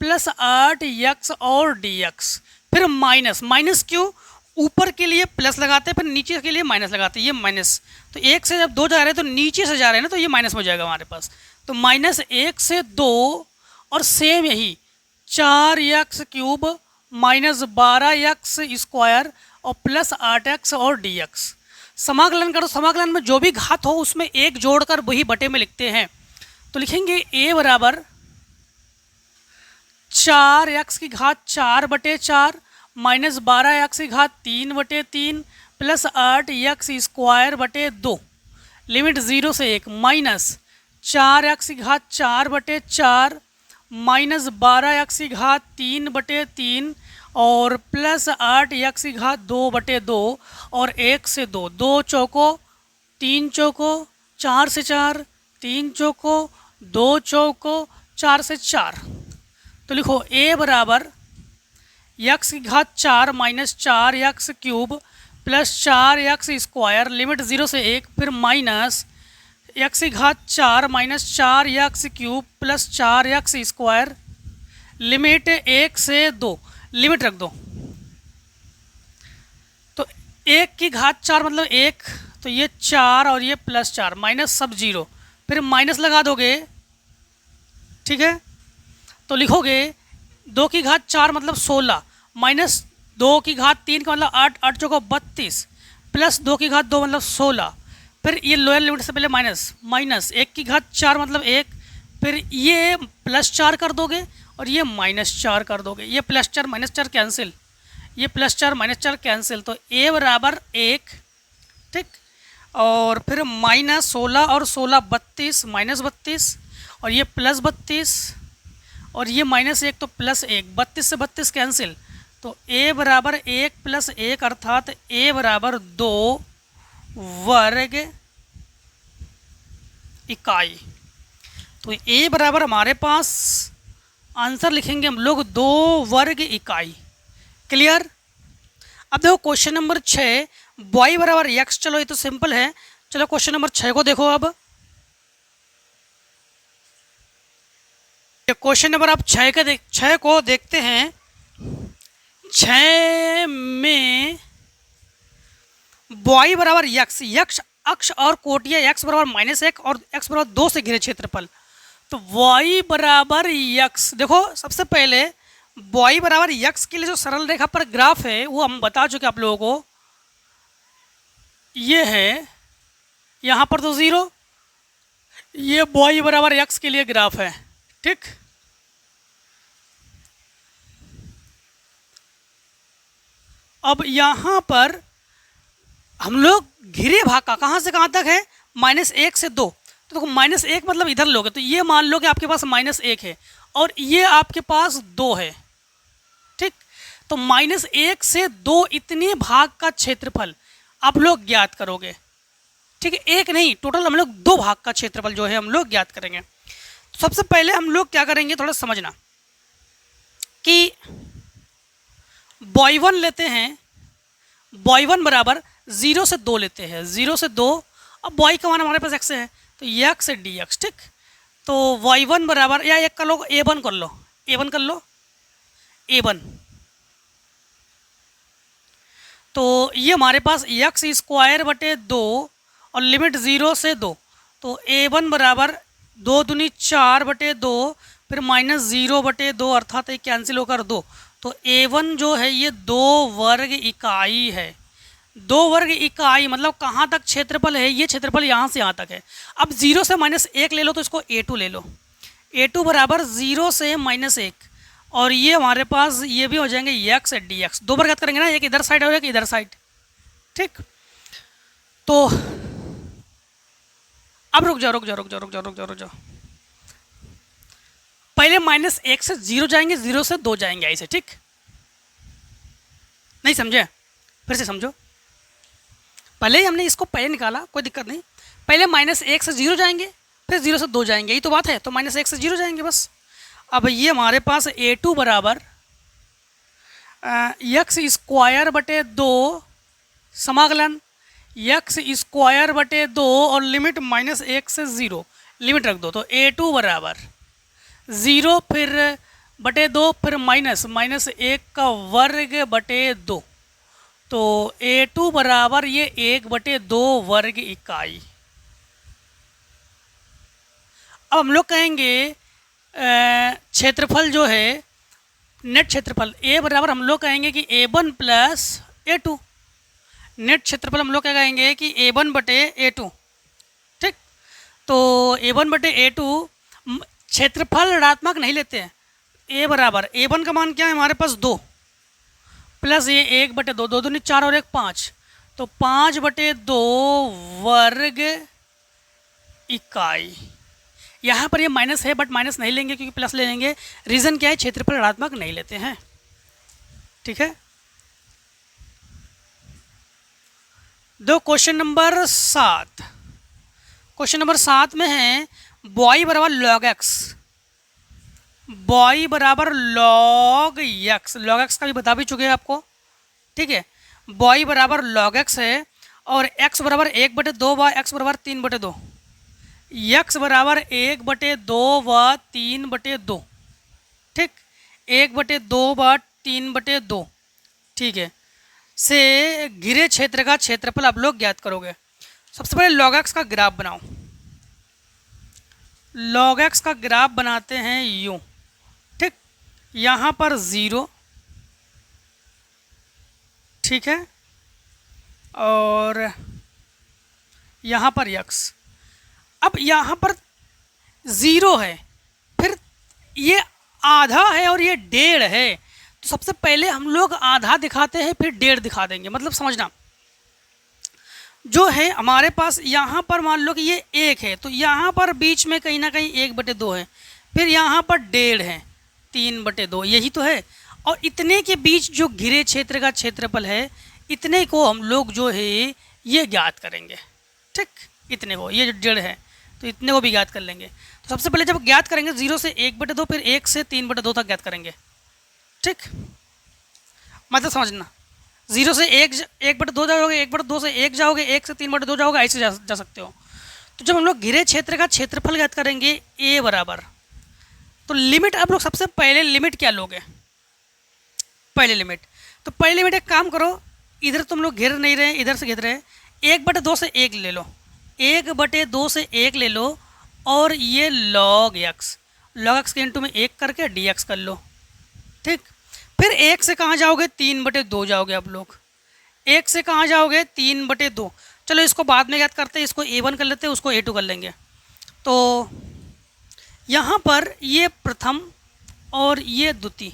plus 8x और dx। फिर माइनस क्यों, ऊपर के लिए प्लस लगाते हैं फिर नीचे के लिए माइनस लगाते हैं। ये माइनस तो 1 से जब 2 जा रहे हैं तो नीचे से जा रहे हैं ना, तो ये माइनस हो जाएगा हमारे पास। तो माइनस 1 से 2 और सेम यही 4x cube minus 12x square और प्लस 8x और dx। समाकलन करो, समाकलन में जो भी घात हो उसमें एक जोड़कर वही बटे में लिखते हैं। तो लिखेंगे a बराबर 4x की घात 4/4 माइनस 12x की घात 3/3 प्लस 8x स्क्वायर बटे 2। लिमिट 0 से 1 माइनस 4x की घात 4/4 माइनस 12x की घात 3/3 और प्लस 8x की घात 2/2 और 1 से 2, 2 चौको 3 चौको 4 से 4, 3 चौको 2 चौको 4 से 4। तो लिखो a बराबर x की घात 4 minus 4x cube plus 4x square, limit 0 से 1 फिर माइनस x की घात 4 minus 4x cube plus 4x square, limit 1 से 2, लिमिट रख दो। तो 1 की घात 4 मतलब 1, तो ये 4 और ये प्लस 4 माइनस सब 0, फिर माइनस लगा दोगे। ठीक है, तो लिखोगे 2 की घात 4 मतलब 16 माइनस 2 की घात 3 का मतलब 8, 8 चौको 32 प्लस 2 की घात 2 मतलब 16। फिर ये लोअर लिमिट से पहले माइनस 1 की घात 4 मतलब 1, फिर ये प्लस 4 कर दोगे और ये माइनस 4 कर दोगे। ये प्लस 4 माइनस 4 कैंसिल, ये प्लस 4 माइनस 4 कैंसिल। तो a बराबर 1। ठीक, और फिर माइनस 16 और 16 32 माइनस 32 और ये प्लस 32 और ये माइनस 1 तो प्लस 1, 32 से 32 कैंसिल। तो a बराबर 1 प्लस 1 अर्थात a बराबर 2 वर्ग इकाई। तो a बराबर हमारे पास आंसर लिखेंगे हम लोग 2 वर्ग इकाई। क्लियर। अब देखो क्वेश्चन नंबर 6, y बराबर x, चलो ये तो सिंपल है। चलो क्वेश्चन नंबर 6 को देखो। अब क्वेश्चन नंबर आप 6 को देखते हैं। 6 में y बराबर x, x अक्ष और कोटिया x बराबर -1 और x बराबर 2 से घिरे क्षेत्रफल। तो y बराबर x, देखो सबसे पहले y बराबर x के लिए जो सरल रेखा पर ग्राफ है वो हम बता चुके आप लोगों को। ये है, यहाँ पर तो 0, ये y बराबर x के लिए ग्राफ है, ठीक। अब यहाँ पर हम लोग घिरे भाग का कहाँ से कहाँ तक है, -1 से 2। तो देखो -1 मतलब इधर लोगे तो ये मान लो कि आपके पास -1 है और ये आपके पास 2 है, ठीक। तो -1 से 2 इतने भाग का क्षेत्रफल आप लोग ज्ञात करोगे, ठीक है। एक नहीं, टोटल हम लोग 2 भाग का क्षेत्रफल जो है हम लोग ज्ञात करेंगे। तो सबसे पहले हम लोग क्या करेंगे, थोड़ा समझना कि y1 लेते हैं, y1 बराबर 0 से 2 लेते हैं, 0 से 2। अब y का मान हमारे पास x है तो x dx, ठीक। तो y1 बराबर, या एक कर लो, a1 कर लो, a1 कर लो, a1। तो ये हमारे पास x² 2 और लिमिट 0 से 2। तो a1 बराबर 2 दूनी 4/2, फिर -0/2 अर्थात ये कैंसिल होकर 2। तो a1 जो है ये 2 वर्ग इकाई है। 2 वर्ग इकाई मतलब कहाँ तक क्षेत्रफल है, ये क्षेत्रफल यहाँ से यहाँ तक है। अब 0 से -1 ले लो तो इसको a2 ले लो, a2 बराबर 0 से -1 और ये हमारे पास ये भी हो जाएंगे x dx। 2 बार करेंगे ना, एक इधर साइड और एक इधर साइड, ठीक। तो अब रुक जाओ, पहले -1 से 0 जाएंगे, 0 से 2 जाएंगे ऐसे, ठीक। नहीं समझे, फिर से समझो। पहले ही हमने इसको पहले निकाला, कोई दिक्कत नहीं। पहले -1 से 0 जाएंगे, फिर 0 से 2 जाएंगे, यही तो बात है। तो -1 से 0 जाएंगे बस। अब ये हमारे पास a2 बराबर x² समाकलन x² 2 और लिमिट -1 से 0, लिमिट रख दो। तो a2 बराबर 0 फिर /2 फिर -1 का वर्ग बटे 2। तो a2 बराबर ये 1/2 वर्ग इकाई। अब हम लोग कहेंगे क्षेत्रफल जो है, नेट क्षेत्रफल a बराबर हम लोग कहेंगे कि a1 प्लस a2। नेट क्षेत्रफल हम लोग क्या कहेंगे कि a1 बटे a2, ठीक। तो a1 बटे a2, क्षेत्रफल ऋणात्मक नहीं लेते हैं। a बराबर a1 का मान क्या है हमारे पास 2 प्लस ये 1/2, 2 दूनी 4 और 1 5, तो 5/2 वर्ग इकाई। यहाँ पर ये माइनस है बट माइनस नहीं लेंगे क्योंकि प्लस ले लेंगे। रीज़न क्या है, क्षेत्रफल ऋणात्मक नहीं लेते हैं, ठीक है। दो क्वेश्चन नंबर 7, क्वेश्चन नंबर 7 में है y बराबर log x, y बराबर log x, log x का भी बता भी चुके हैं आपको, ठीक है। y बराबर log x है और x बराबर 1/2 व x बराबर 3/2, x बराबर 1/2 व 3/2, ठीक। 1/2 व 3/2, ठीक है, से घिरे क्षेत्र का क्षेत्रफल आप लोग ज्ञात करोगे। सबसे पहले log x का ग्राफ बनाओ। log x का ग्राफ बनाते हैं यूं, ठीक। यहाँ पर 0, ठीक है, और यहाँ पर x। अब यहाँ पर 0 है, फिर ये आधा है और ये 1.5 है। तो सबसे पहले हम लोग आधा दिखाते हैं फिर 1.5 दिखा देंगे। मतलब समझना, जो है हमारे पास यहाँ पर मान लो कि ये 1 है तो यहाँ पर बीच में कहीं ना कहीं 1/2 है, फिर यहाँ पर 1.5 है, 3/2, यही तो है। और इतने के बीच जो घिरे क्षेत्र का क्षेत्रफल है, इतने को हम लोग जो है ये ज्ञात करेंगे, ठीक। इतने को, ये जो 1.5 है तो इतने को भी ज्ञात कर लेंगे। तो सबसे पहले जब ज्ञात करेंगे 0 से 1/2 फिर 1 से 3/2 तक ज्ञात करेंगे, ठीक। मतलब समझना, 0 से 1/2 जाओगे, 1/2 से 1 जाओगे, 1 से 3/2 जाओगे, ऐसे जा सकते हो। तो जब हम लोग घिरे क्षेत्र का क्षेत्रफल ज्ञात करेंगे ए बराबर, तो लिमिट आप लोग सबसे पहले लिमिट क्या लोगे, पहले लिमिट, तो पहले लिमिट एक काम करो, इधर तुम लोग घिर नहीं रहे, इधर से घिर रहे, 1/2 से 1 ले लो, 1/2 से 1 ले लो, और ये log x के इंटू में 1 करके dx कर लो, ठीक। फिर 1 से कहाँ जाओगे, 3/2 जाओगे आप लोग, 1 से कहाँ जाओगे, 3/2। चलो इसको बाद में याद करते हैं, इसको a1 कर लेते हैं, उसको a2 कर लेंगे। तो यहाँ पर ये प्रथम और ये द्वितीय,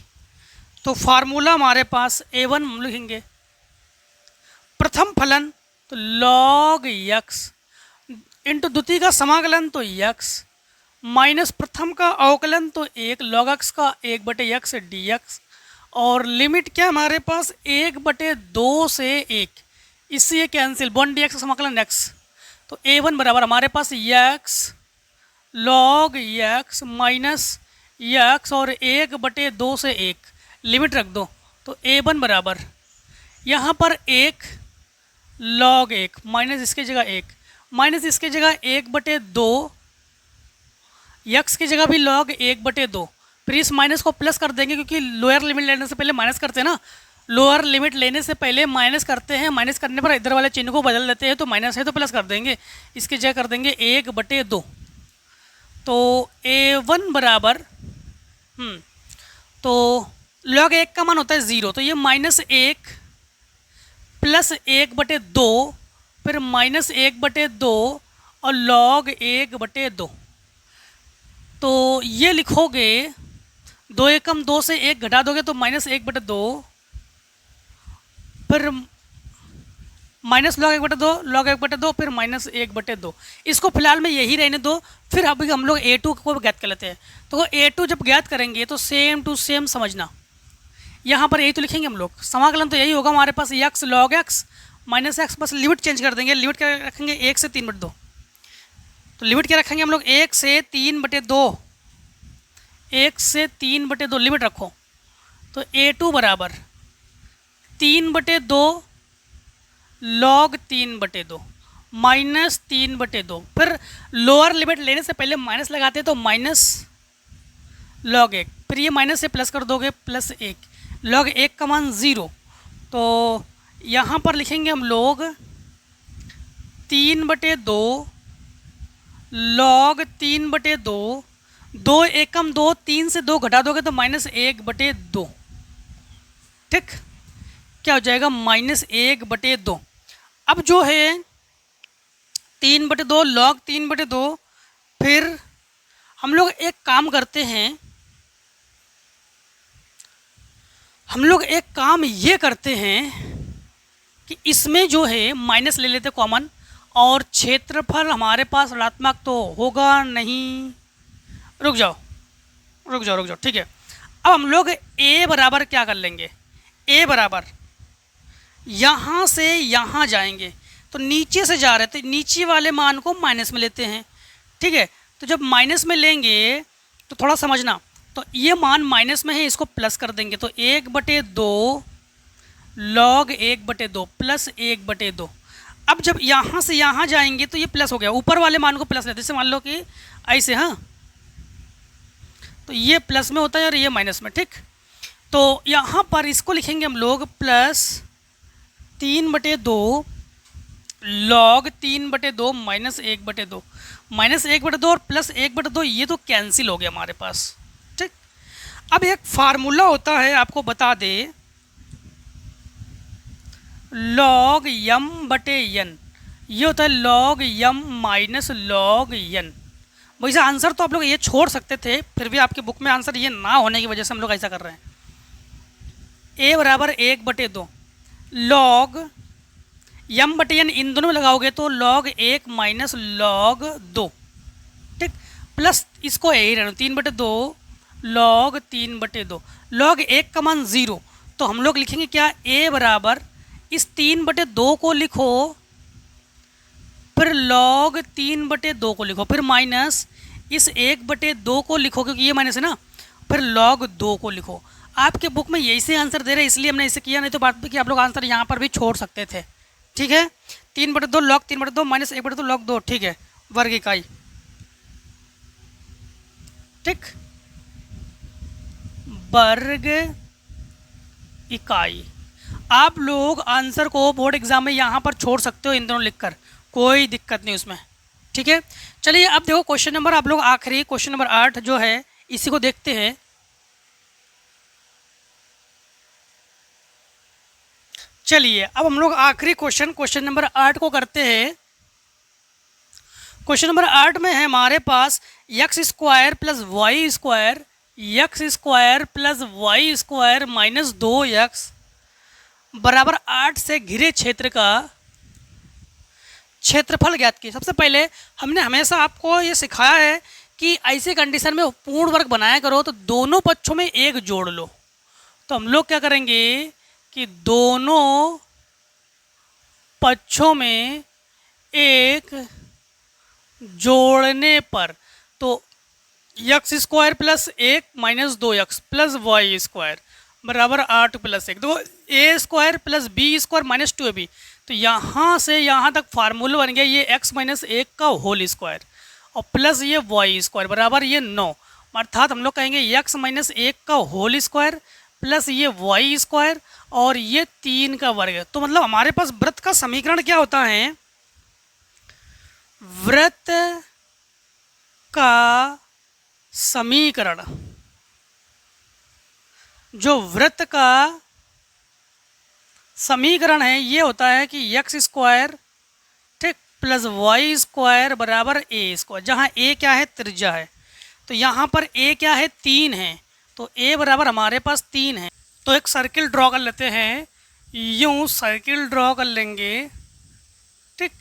तो फार्मूला हमारे पास a1 हम लिखेंगे, प्रथम फलन तो log x इंटू द्वितीय का समाकलन तो x माइनस प्रथम का अवकलन तो 1 log x का 1/x dx, और लिमिट क्या हमारे पास 1/2 से 1, इससे ये कैंसिल, 1 dx का समाकलन x, तो a1 बराबर हमारे पास x log x minus x और 1/2 से 1 लिमिट रख दो, तो a1 बराबर यहाँ पर 1 log 1 माइनस इसके जगह 1 माइनस इसके जगह 1/2, x की जगह भी log 1/2, फिर इस माइनस को प्लस कर देंगे क्योंकि लोअर लिमिट लेने से पहले माइनस करते हैं ना, लोअर लिमिट लेने से पहले माइनस करते हैं, माइनस करने पर इधर वाले चिन्ह को बदल देते हैं, तो माइनस है तो प्लस कर देंगे, इसकी जगह कर देंगे 1/2, तो a1 बराबर तो log 1 का मान होता है 0, तो ये -1 प्लस 1/2, फिर -1/2 और log 1/2, तो ये लिखोगे 2 एकम 2 से 1 घटा दोगे तो -1/2, फिर माइनस log 1/2 फिर -1/2, इसको फिलहाल में यही रहने दो, फिर अभी हम लोग a2 को ज्ञात कर लेते हैं। तो a2 जब ज्ञात करेंगे तो सेम टू सेम समझना, यहाँ पर यही तो लिखेंगे हम लोग, समाकलन तो यही होगा हमारे पास, x log x minus x, बस लिमिट चेंज कर देंगे, लिमिट क्या रखेंगे 1 से 3/2, तो लिमिट क्या रखेंगे हम लोग 1 से 3/2, 1 से 3/2 लिमिट रखो, तो a2 बराबर 3/2 log 3/2 माइनस 3/2, फिर लोअर लिमिट लेने से पहले माइनस लगाते तो माइनस log 1, फिर ये माइनस से प्लस कर दोगे +1, log 1 का मान 0, तो यहाँ पर लिखेंगे हम लोग 3/2 log 3/2, 2 एकम 2, 3 से 2 घटा दोगे तो -1/2, ठीक, क्या हो जाएगा -1/2। अब जो है 3/2 log 3/2, फिर हम लोग एक काम करते हैं, हम लोग एक काम ये करते हैं कि इसमें जो है माइनस ले लेते कॉमन, और क्षेत्रफल हमारे पास ऋणात्मक तो होगा नहीं, रुक जाओ, ठीक है। अब हम लोग a बराबर क्या कर लेंगे, a बराबर यहाँ से यहाँ जाएंगे, तो नीचे से जा रहे थे, नीचे वाले मान को माइनस में लेते हैं, ठीक है। तो जब माइनस में लेंगे तो थोड़ा समझना, तो ये मान माइनस में है, इसको प्लस कर देंगे, तो 1/2 log 1/2 प्लस 1/2। अब जब यहाँ से यहाँ जाएंगे तो ये प्लस हो गया, ऊपर वाले मान को प्लस लेते, जैसे मान लो कि ऐसे, हाँ, तो ये प्लस में होता है और ये माइनस में, ठीक। तो यहाँ पर इसको लिखेंगे हम लोग प्लस 3/2 log 3/2 माइनस 1/2 और प्लस 1/2, ये तो कैंसिल हो गया हमारे पास, ठीक। अब एक फार्मूला होता है, आपको बता दे, log m/n, ये होता है log m minus log n। वैसे आंसर तो आप लोग ये छोड़ सकते थे, फिर भी आपके बुक में आंसर ये ना होने की वजह से हम लोग ऐसा कर रहे हैं। a बराबर 1/2 log m/n, इन दोनों में लगाओगे तो log 1 माइनस log 2, ठीक, प्लस इसको यही रहना 3/2 log 3/2, log 1 का मान 0, तो हम लोग लिखेंगे क्या, a बराबर इस 3/2 को लिखो, फिर log 3/2 को लिखो, फिर माइनस इस 1/2 को लिखो क्योंकि ये माइनस है ना, फिर log 2 को लिखो। आपके बुक में यही से आंसर दे रहे इसलिए हमने इसे किया, नहीं तो बात कि आप लोग आंसर यहाँ पर भी छोड़ सकते थे। ठीक है, 3/2 log 3/2 माइनस 1/2 log 2, ठीक है, वर्ग इकाई। ठीक, वर्ग इकाई। आप लोग आंसर को बोर्ड एग्जाम में यहाँ पर छोड़ सकते हो इन दोनों लिखकर, कोई दिक्कत नहीं उसमें। ठीक है, चलिए अब देखो क्वेश्चन नंबर, आप लोग आखिरी क्वेश्चन नंबर 8 जो है इसी को देखते हैं। चलिए अब हम लोग आखिरी क्वेश्चन नंबर 8 को करते हैं। क्वेश्चन नंबर 8 में है हमारे पास x² plus y square minus 2x बराबर 8 से घिरे क्षेत्र का क्षेत्रफल ज्ञात कीजिए। सबसे पहले हमने हमेशा आपको ये सिखाया है कि ऐसी कंडीशन में पूर्ण वर्ग बनाया करो तो दोनों पक्षों में एक जोड़ लो। तो हम लोग क्या करेंगे कि दोनों पक्षों में एक जोड़ने पर तो x² plus 1 minus 2x plus y square बराबर 8 प्लस 1। देखो a² plus b² minus 2ab, तो यहाँ से यहाँ तक फार्मूला बन गया ये x माइनस 1 का होल स्क्वायर और प्लस ये y² बराबर ये 9, अर्थात हम लोग कहेंगे x माइनस 1 का होल स्क्वायर प्लस ये y² और ये 3 का वर्ग। तो मतलब हमारे पास वृत्त का समीकरण क्या होता है, वृत्त का समीकरण, जो वृत्त का समीकरण है ये होता है कि x² ठीक प्लस y² बराबर a², जहाँ a क्या है, त्रिज्या है, तो यहाँ पर a क्या है, 3 है, तो a बराबर हमारे पास 3 है। तो एक सर्किल ड्रॉ कर लेते हैं, यूँ सर्किल ड्रॉ कर लेंगे। ठीक,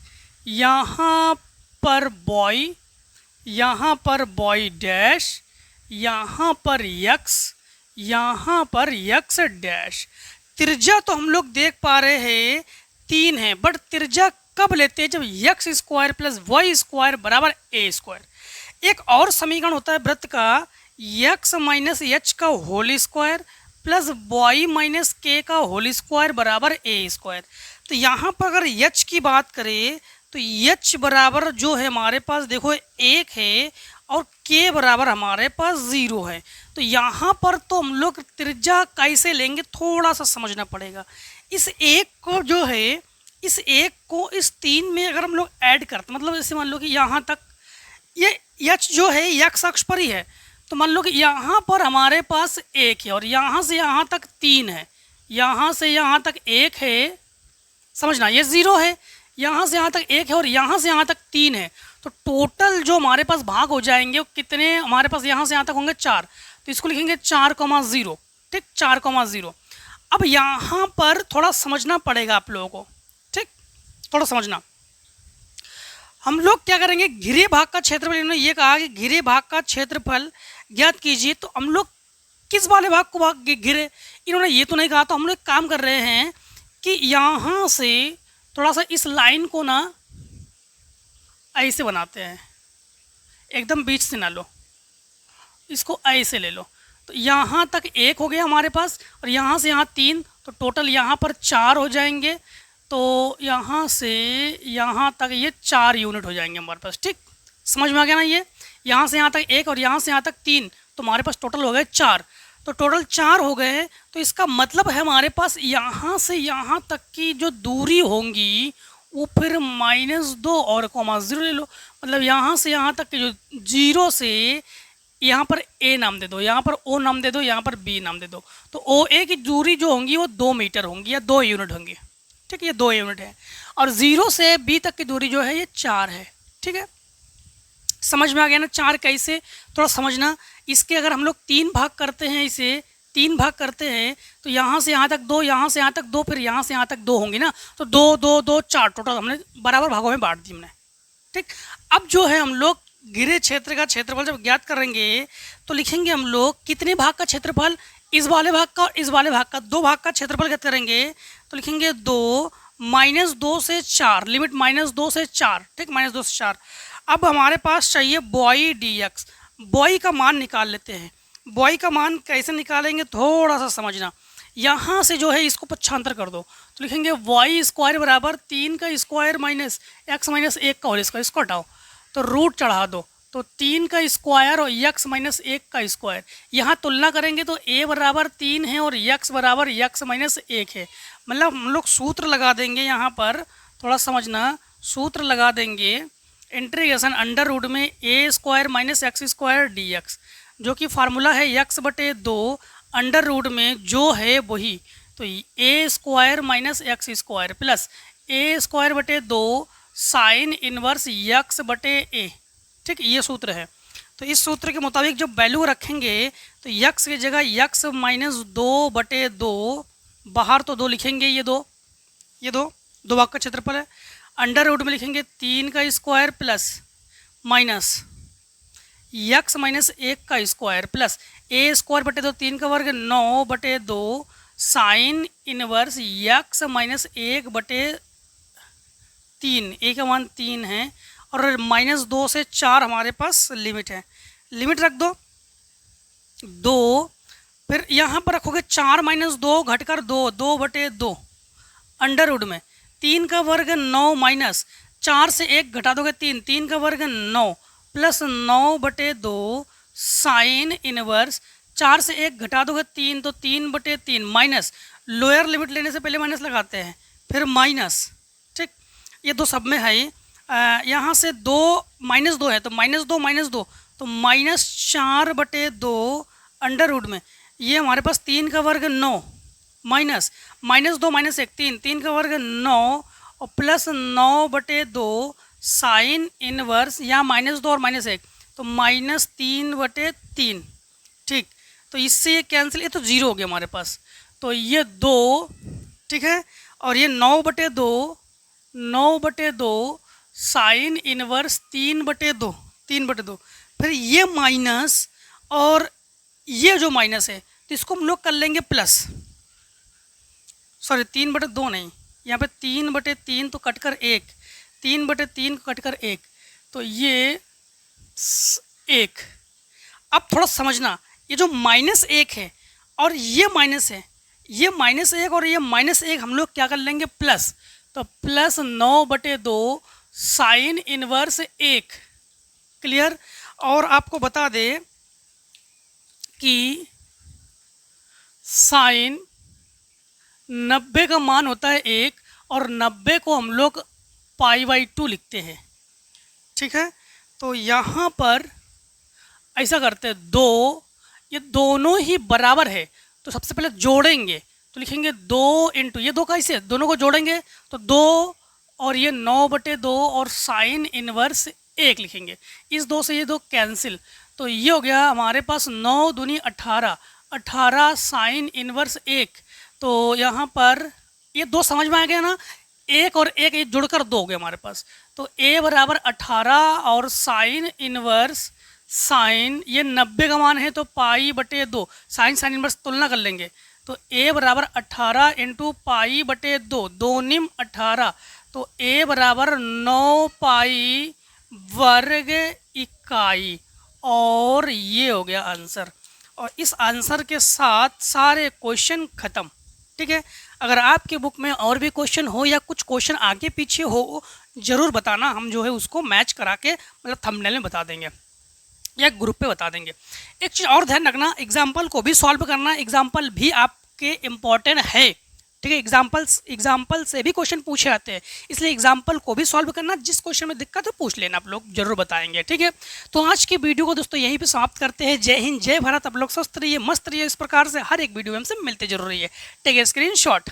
यहाँ पर बॉय, यहाँ पर बॉय डैश, यहाँ पर x, यहाँ पर x डैश। त्रिज्या तो हम लोग देख पा रहे हैं 3 है, बट त्रिज्या कब लेते हैं, जब x² प्लस y² बराबर a²। एक और समीकरण होता है वृत्त का x माइनस h का whole square plus y minus k का होल स्क्वायर बराबर a²। तो यहाँ पर अगर h की बात करें तो h बराबर जो है हमारे पास देखो 1 है और k बराबर हमारे पास 0 है। तो यहाँ पर तो हम लोग त्रिज्या कैसे लेंगे, थोड़ा सा समझना पड़ेगा। इस एक को जो है, इस एक को इस 3 में अगर हम लोग ऐड करते, मतलब जैसे मान लो कि यहाँ तक ये h जो है x अक्ष पर ही है, तो मान लो कि यहाँ पर हमारे पास 1 है और यहाँ से यहाँ तक 3 है, यहाँ से यहाँ तक 1 है, समझना ये 0 है, यहाँ से यहाँ तक 1 है और यहाँ से यहाँ तक 3 है। तो टोटल जो हमारे पास भाग हो जाएंगे वो कितने हमारे पास यहाँ से यहाँ तक होंगे, 4। तो इसको लिखेंगे 4,0। ठीक, 4,0। अब यहाँ पर थोड़ा समझना पड़ेगा आप लोगों को। ठीक, थोड़ा समझना। हम लोग क्या करेंगे, घिरे भाग का क्षेत्रफल, इन्होंने ये कहा कि घिरे भाग का क्षेत्रफल ज्ञात कीजिए। तो हम लोग किस वाले भाग को भाग घिरे, इन्होंने ये तो नहीं कहा। तो हम लोग काम कर रहे हैं कि यहाँ से थोड़ा सा इस लाइन को ना ऐसे बनाते हैं, एकदम बीच से ना लो, इसको ऐसे ले लो। तो यहाँ तक 1 हो गया हमारे पास और यहाँ से यहाँ 3, तो टोटल यहाँ पर 4 हो जाएंगे। तो यहाँ से यहाँ तक ये 4 यूनिट हो जाएंगे हमारे पास। ठीक, समझ में आ गया ना, ये यहाँ से यहाँ तक 1 और यहाँ से यहाँ तक 3, तो हमारे पास टोटल हो गए 4। तो टोटल 4 हो गए। तो इसका मतलब है हमारे पास यहाँ से यहाँ तक की जो दूरी होंगी वो फिर -2 और -0 ले लो। मतलब यहाँ से यहाँ तक के जो 0 से यहाँ पर a नाम दे दो, यहाँ पर o नाम दे दो, यहाँ पर b नाम दे दो। तो OA की दूरी जो होंगी वो 2 मीटर होंगी या 2 यूनिट होंगी। ठीक है, ये 2 यूनिट है। और 0 से b तक की दूरी जो है ये 4 है। ठीक है, समझ में आ गया ना 4 कैसे, थोड़ा समझना। इसके अगर हम लोग 3 भाग करते हैं, इसे 3 भाग करते हैं तो यहाँ से यहाँ तक 2, यहाँ से यहाँ तक 2, फिर यहाँ से यहाँ तक 2 होंगी ना। तो 2 2 2 4 टोटल हमने बराबर भागों में बांट दी हमने। ठीक, अब जो है हम लोग घिरे क्षेत्र का क्षेत्रफल जब ज्ञात करेंगे तो लिखेंगे हम लोग कितने भाग का क्षेत्रफल, इस वाले भाग का और इस वाले भाग का, 2 भाग का क्षेत्रफल ज्ञात करेंगे। तो लिखेंगे 2 -2 से 4, लिमिट -2 से 4। ठीक, -2 से 4। अब हमारे पास चाहिए बॉय dx, बॉय का मान निकाल लेते हैं। y का मान कैसे निकालेंगे थोड़ा सा समझना। यहाँ से जो है इसको पक्षांतर कर दो तो लिखेंगे वाई स्क्वायर बराबर 3 का स्क्वायर माइनस एक्स माइनस 1 का होल स्क्वायर, इसको हटाओ तो रूट चढ़ा दो तो 3 का स्क्वायर और यक्स माइनस 1 का स्क्वायर। यहाँ तुलना करेंगे तो a बराबर 3 है और यक्स बराबर यक्स माइनस 1 है। मतलब हम लोग सूत्र लगा देंगे, यहाँ पर थोड़ा समझना, सूत्र लगा देंगे इंटीग्रेशन अंडर रूट में a square minus x square D x, जो कि फार्मूला है यक्स बटे 2 अंडर रूट में जो है वही, तो a square minus x square plus a square बटे 2 साइन इनवर्स यक्स बटे a। ठीक, ये सूत्र है। तो इस सूत्र के मुताबिक जब वैल्यू रखेंगे तो यक्स की जगह यक्स माइनस 2 बटे 2, बाहर तो 2 लिखेंगे, ये दो भाग का क्षेत्रफल है, अंडर रूट में लिखेंगे 3 का square plus minus x minus 1 का स्क्वायर प्लस a स्क्वायर बटे 2 3 का वर्ग 9 बटे 2 साइन इनवर्स यक्स माइनस 1 बटे 3, a का मान 3 है और माइनस 2 से 4 हमारे पास लिमिट है, लिमिट रख दो 2, फिर यहाँ पर रखोगे 4 माइनस 2 घटकर 2 बटे 2 अंडर रूट में 3 का वर्ग 9 माइनस 4 से 1 घटा दोगे 3 का वर्ग 9 प्लस 9 बटे 2 साइन इनवर्स 4 से 1 घटा दोगे 3 तो 3 बटे 3 माइनस लोअर लिमिट लेने से पहले माइनस लगाते हैं फिर माइनस। ठीक, ये दो सब में है, यहाँ से 2 माइनस 2 है तो माइनस 2 तो माइनस 4 बटे 2 अंडर रूट में ये हमारे पास 3 का वर्ग 9 माइनस 2 माइनस 1 3 का वर्ग 9 और प्लस 9 बटे 2 साइन इनवर्स, यहाँ माइनस 2 और माइनस 1 तो माइनस 3 बटे 3। ठीक, तो इससे ये कैंसिल, ये तो 0 हो गया हमारे पास, तो ये 2, ठीक है, और ये 9 बटे 2 साइन इनवर्स 3 बटे 2 फिर ये माइनस और ये जो माइनस है तो इसको हम लोग कर लेंगे प्लस, सॉरी 3 बटे 2 नहीं, यहाँ पे 3 बटे 3 तो कटकर 1, 3 बटे 3 कटकर 1 तो ये 1। अब थोड़ा समझना, ये जो माइनस 1 है और ये माइनस है, ये माइनस 1 और ये माइनस 1 हम लोग क्या कर लेंगे प्लस, तो प्लस 9 बटे 2 साइन इनवर्स 1। क्लियर। और आपको बता दे कि साइन 90 का मान होता है 1 और 90 को हम लोग π/2 लिखते हैं। ठीक है, तो यहाँ पर ऐसा करते हैं, 2 ये दोनों ही बराबर है तो सबसे पहले जोड़ेंगे तो लिखेंगे 2 इंटू ये 2 कैसे, दोनों को जोड़ेंगे तो 2 और ये 9 बटे 2 और साइन इनवर्स 1 लिखेंगे, इस 2 से ये 2 कैंसिल, तो ये हो गया हमारे पास 9 दूनी 18 साइन इनवर्स 1। तो यहाँ पर ये 2 समझ में आ गया ना, 1 और 1 ये जुड़कर 2 हो गए हमारे पास, तो a बराबर 18 और साइन इनवर्स साइन ये 90 का मान है तो π/2 साइन इनवर्स तुलना कर लेंगे तो a बराबर 18 इंटू π/2 2 निम 18 तो a बराबर 9 पाई वर्ग इकाई, और ये हो गया आंसर। और इस आंसर के साथ सारे क्वेश्चन ख़त्म। ठीक है, अगर आपके बुक में और भी क्वेश्चन हो या कुछ क्वेश्चन आगे पीछे हो ज़रूर बताना, हम जो है उसको मैच करा के मतलब थंबनेल में बता देंगे या ग्रुप पे बता देंगे। एक चीज़ और ध्यान रखना, एग्जाम्पल को भी सॉल्व करना, एग्जाम्पल भी आपके इम्पॉर्टेंट है। ठीक है, एग्जाम्पल से भी क्वेश्चन पूछे जाते हैं, इसलिए एग्जाम्पल को भी सॉल्व करना, जिस क्वेश्चन में दिक्कत है पूछ लेना, आप लोग जरूर बताएंगे। ठीक है, तो आज की वीडियो को दोस्तों यहीं पे समाप्त करते हैं। जय हिंद, जय भारत, आप लोग स्वस्थ रहिए, मस्त रहिए, इस प्रकार से हर एक वीडियो में हमसे मिलते जरूर रहिए। Take a screenshot.